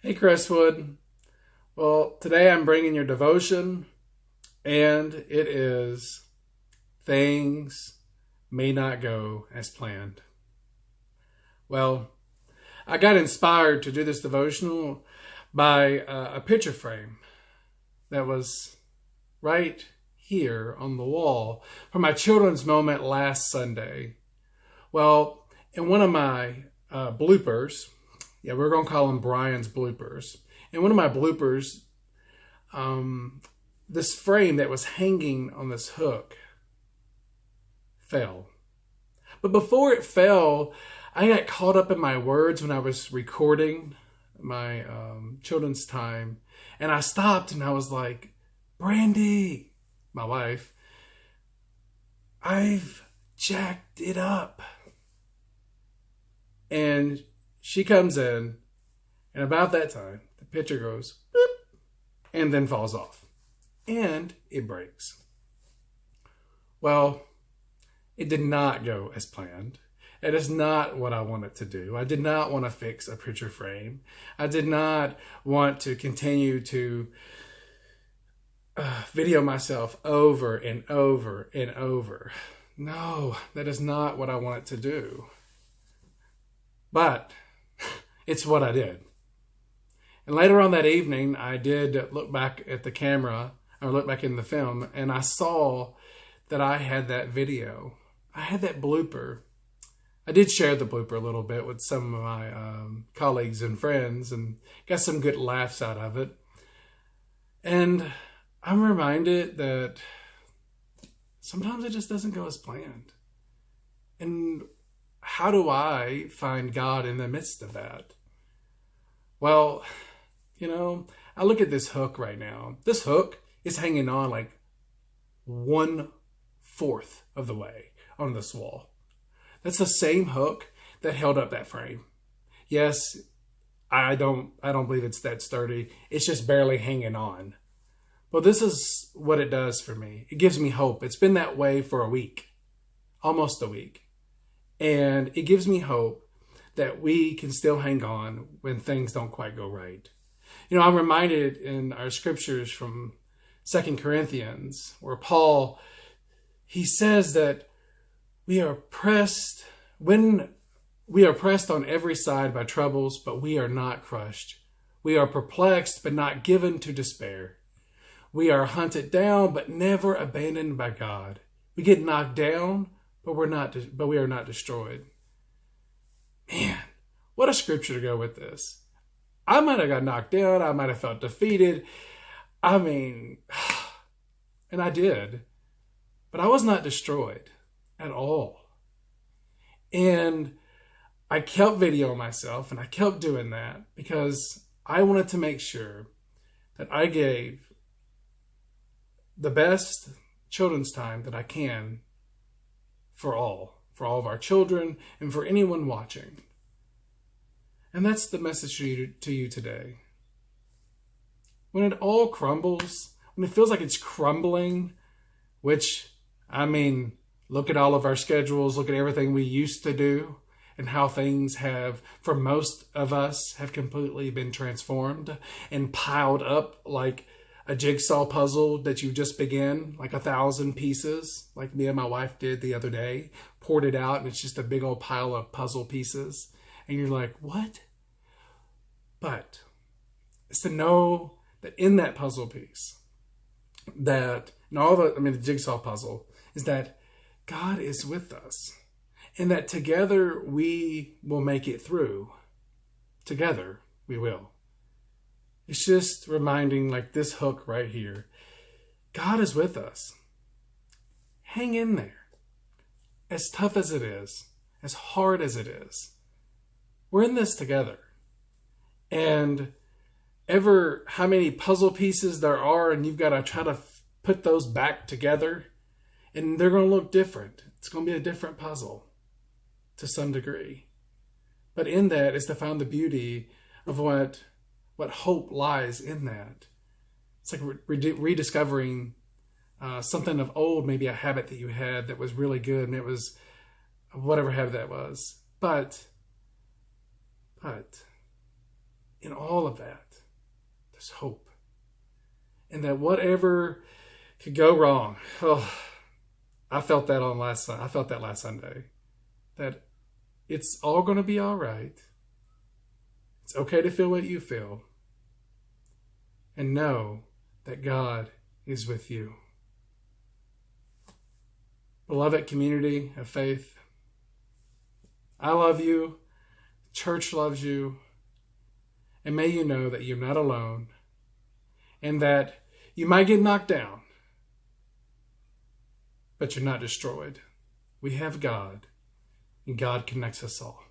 Hey, Crestwood. Well, today I'm bringing your devotion, and it is Things May Not Go as Planned. Well, I got inspired to do this devotional by a picture frame that was right here on the wall for my children's moment last Sunday. Well, in one of my bloopers, we're going to call them Brian's bloopers. In one of my bloopers, this frame that was hanging on this hook fell. But before it fell, I got caught up in my words when I was recording my children's time. And I stopped and I was like, Brandy, my wife, I've jacked it up. And she comes in, and about that time, the picture goes, boop, and then falls off. And it breaks. Well, it did not go as planned. It is not what I wanted to do. I did not want to fix a picture frame. I did not want to continue to video myself over and over and over. No, that is not what I wanted to do. But it's what I did. And later on that evening, I did look back at the camera, or look back in the film, and I saw that I had that video. I had that blooper. I did share the blooper a little bit with some of my colleagues and friends and got some good laughs out of it. And I'm reminded that sometimes it just doesn't go as planned. And how do I find God in the midst of that? Well, I look at this hook right now. This hook is hanging on like 1/4 of the way on this wall. That's the same hook that held up that frame. Yes, I don't believe it's that sturdy. It's just barely hanging on. But this is what it does for me. It gives me hope. It's been that way for a week, almost a week. And it gives me hope that we can still hang on when things don't quite go right. I'm reminded in our scriptures from 2 Corinthians, where Paul, he says that we are pressed on every side by troubles, but we are not crushed. We are perplexed, but not given to despair. We are hunted down, but never abandoned by God. We get knocked down, but we are not destroyed. Man, what a scripture to go with this. I might have got knocked down. I might have felt defeated. And I did. But I was not destroyed at all. And I kept videoing myself, and I kept doing that because I wanted to make sure that I gave the best children's time that I can for all of our children and for anyone watching. And that's the message to you today. When it all crumbles, when it feels like it's crumbling, which, look at all of our schedules, look at everything we used to do and how things have, for most of us, have completely been transformed and piled up like a jigsaw puzzle that you just began, like 1,000 pieces, like me and my wife did the other day, poured it out, and it's just a big old pile of puzzle pieces. And you're like, what? But it's to know that in that puzzle piece, the jigsaw puzzle, is that God is with us. And that together we will make it through. Together we will. It's just reminding, like this hook right here, God is with us. Hang in there. As tough as it is, as hard as it is, we're in this together. And how many puzzle pieces there are, and you've got to try to put those back together, and they're going to look different. It's going to be a different puzzle to some degree. But in that is to find the beauty of what hope lies in that. It's like rediscovering something of old, maybe a habit that you had that was really good, and it was whatever habit that was. But in all of that, there's hope. And that whatever could go wrong, I felt that last Sunday, that it's all going to be all right. It's okay to feel what you feel. And know that God is with you. Beloved community of faith, I love you. Church loves you. And may you know that you're not alone. And that you might get knocked down, but you're not destroyed. We have God, and God connects us all.